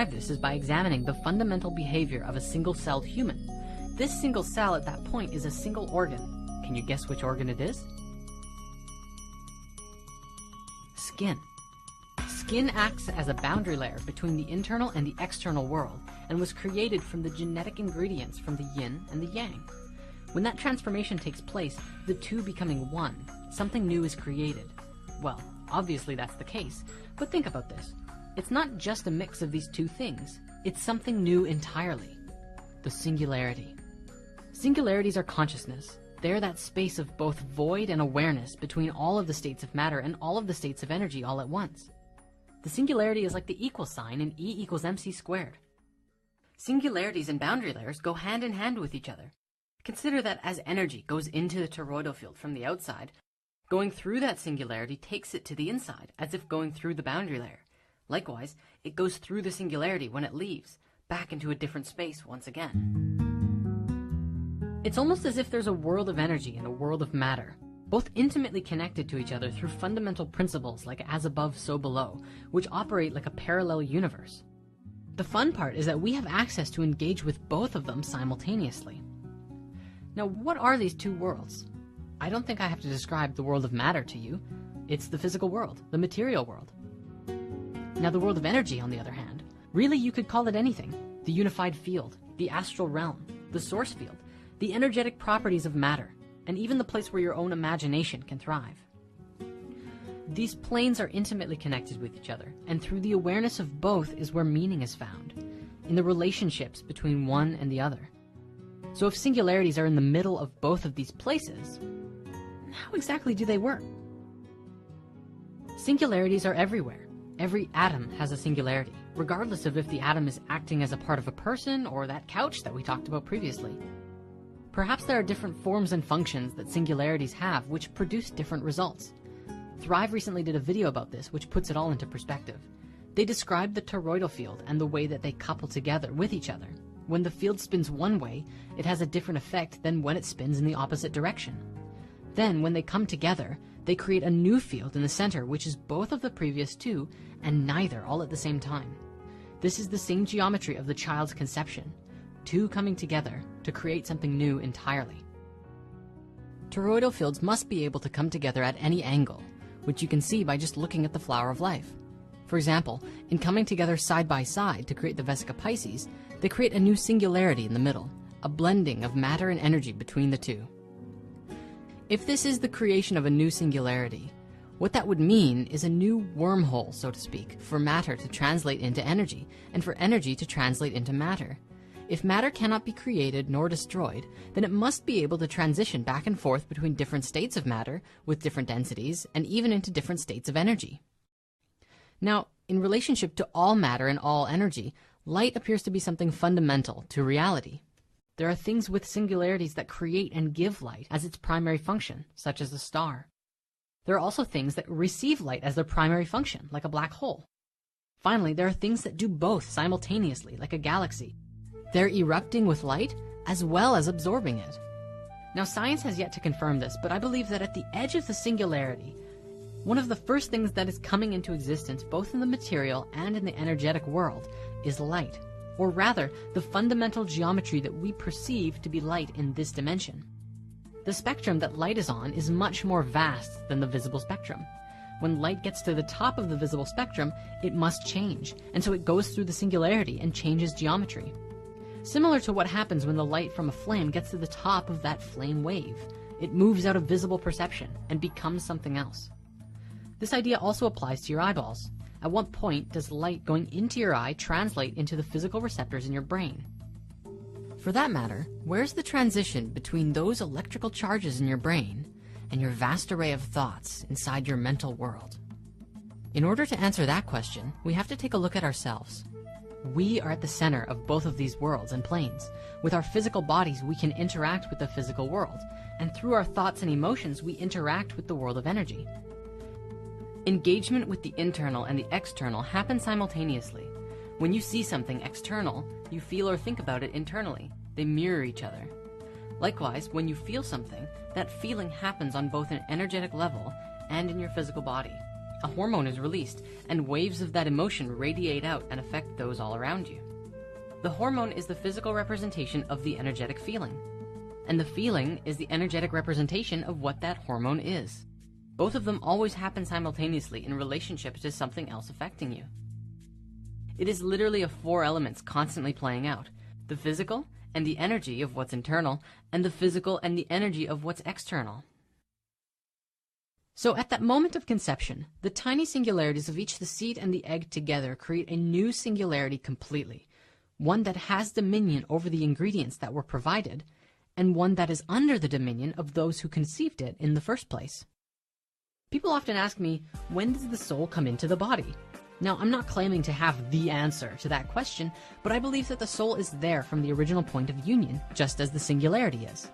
describe this is by examining the fundamental behavior of a single-celled human. This single cell at that point is a single organ. Can you guess which organ it is? Skin. Skin acts as a boundary layer between the internal and the external world, and was created from the genetic ingredients from the yin and the yang. When that transformation takes place, the two becoming one, something new is created. Well, obviously that's the case, but think about this. It's not just a mix of these two things, it's something new entirely. The singularity. Singularities are consciousness. They're that space of both void and awareness between all of the states of matter and all of the states of energy all at once. The singularity is like the equal sign in E equals mc squared. Singularities and boundary layers go hand in hand with each other. Consider that as energy goes into the toroidal field from the outside, going through that singularity takes it to the inside, as if going through the boundary layer. Likewise, it goes through the singularity when it leaves, back into a different space once again. It's almost as if there's a world of energy and a world of matter, both intimately connected to each other through fundamental principles like as above, so below, which operate like a parallel universe. The fun part is that we have access to engage with both of them simultaneously. Now, what are these two worlds? I don't think I have to describe the world of matter to you. It's the physical world, the material world. Now, the world of energy, on the other hand, really you could call it anything. The unified field, the astral realm, the source field, the energetic properties of matter, and even the place where your own imagination can thrive. These planes are intimately connected with each other, and through the awareness of both is where meaning is found, in the relationships between one and the other. So if singularities are in the middle of both of these places, how exactly do they work? Singularities are everywhere. Every atom has a singularity, regardless of if the atom is acting as a part of a person or that couch that we talked about previously. Perhaps there are different forms and functions that singularities have which produce different results. Thrive recently did a video about this, which puts it all into perspective. They described the toroidal field and the way that they couple together with each other. When the field spins one way, it has a different effect than when it spins in the opposite direction. Then, when they come together, they create a new field in the center, which is both of the previous two, and neither all at the same time. This is the same geometry of the child's conception, two coming together to create something new entirely. Toroidal fields must be able to come together at any angle, which you can see by just looking at the flower of life. For example, in coming together side by side to create the Vesica Pisces, they create a new singularity in the middle, a blending of matter and energy between the two. If this is the creation of a new singularity, what that would mean is a new wormhole, so to speak, for matter to translate into energy, and for energy to translate into matter. If matter cannot be created nor destroyed, then it must be able to transition back and forth between different states of matter with different densities, and even into different states of energy. Now, in relationship to all matter and all energy, light appears to be something fundamental to reality. There are things with singularities that create and give light as its primary function, such as a star. There are also things that receive light as their primary function, like a black hole. Finally, there are things that do both simultaneously, like a galaxy. They're erupting with light as well as absorbing it. Now, science has yet to confirm this, but I believe that at the edge of the singularity, one of the first things that is coming into existence, both in the material and in the energetic world, is light. Or rather, the fundamental geometry that we perceive to be light in this dimension. The spectrum that light is on is much more vast than the visible spectrum. When light gets to the top of the visible spectrum, it must change, and so it goes through the singularity and changes geometry. Similar to what happens when the light from a flame gets to the top of that flame wave. It moves out of visible perception and becomes something else. This idea also applies to your eyeballs. At what point does light going into your eye translate into the physical receptors in your brain? For that matter, where's the transition between those electrical charges in your brain and your vast array of thoughts inside your mental world? In order to answer that question, we have to take a look at ourselves. We are at the center of both of these worlds and planes. With our physical bodies, we can interact with the physical world, and through our thoughts and emotions, we interact with the world of energy. Engagement with the internal and the external happen simultaneously. When you see something external, you feel or think about it internally. They mirror each other. Likewise, when you feel something, that feeling happens on both an energetic level and in your physical body. a hormone is released, and waves of that emotion radiate out and affect those all around you. The hormone is the physical representation of the energetic feeling, and the feeling is the energetic representation of what that hormone is. Both of them always happen simultaneously in relationship to something else affecting you. It is literally of four elements constantly playing out: the physical and the energy of what's internal, and the physical and the energy of what's external. So at that moment of conception, the tiny singularities of each the seed and the egg together create a new singularity completely, one that has dominion over the ingredients that were provided, and one that is under the dominion of those who conceived it in the first place. People often ask me, when does the soul come into the body? Now, I'm not claiming to have the answer to that question, but I believe that the soul is there from the original point of union, just as the singularity is.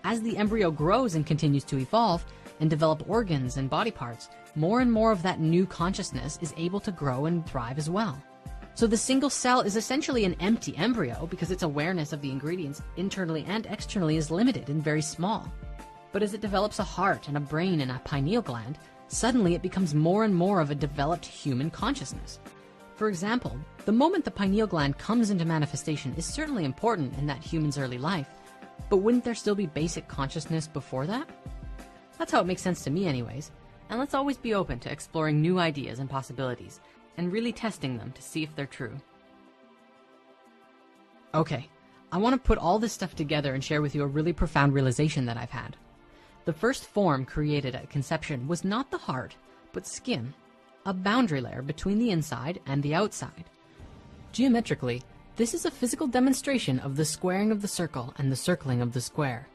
As the embryo grows and continues to evolve and develop organs and body parts, more and more of that new consciousness is able to grow and thrive as well. So the single cell is essentially an empty embryo because its awareness of the ingredients internally and externally is limited and very small. But as it develops a heart and a brain and a pineal gland, suddenly it becomes more and more of a developed human consciousness. For example, the moment the pineal gland comes into manifestation is certainly important in that human's early life, but wouldn't there still be basic consciousness before that? That's how it makes sense to me anyways, and let's always be open to exploring new ideas and possibilities, and really testing them to see if they're true. Okay, I want to put all this stuff together and share with you a really profound realization that I've had. The first form created at conception was not the heart, but skin, a boundary layer between the inside and the outside. Geometrically, this is a physical demonstration of the squaring of the circle and the circling of the square.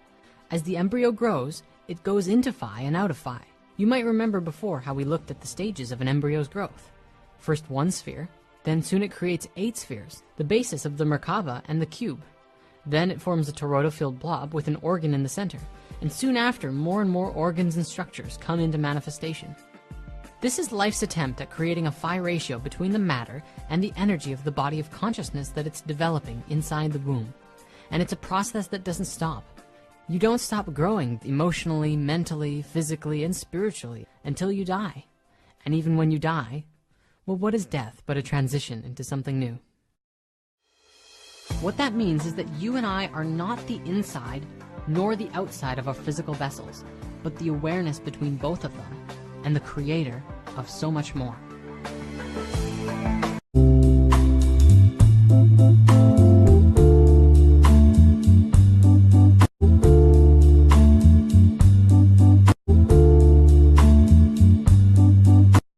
As the embryo grows, it goes into phi and out of phi. You might remember before how we looked at the stages of an embryo's growth. First one sphere, then soon it creates 8 spheres, the basis of the Merkaba and the cube. Then it forms a toroidal-filled blob with an organ in the center, and soon after, more and more organs and structures come into manifestation. This is life's attempt at creating a phi ratio between the matter and the energy of the body of consciousness that it's developing inside the womb. And it's a process that doesn't stop. You don't stop growing emotionally, mentally, physically, and spiritually until you die. And even when you die, well, what is death but a transition into something new? What that means is that you and I are not the inside nor the outside of our physical vessels, but the awareness between both of them and the creator of so much more.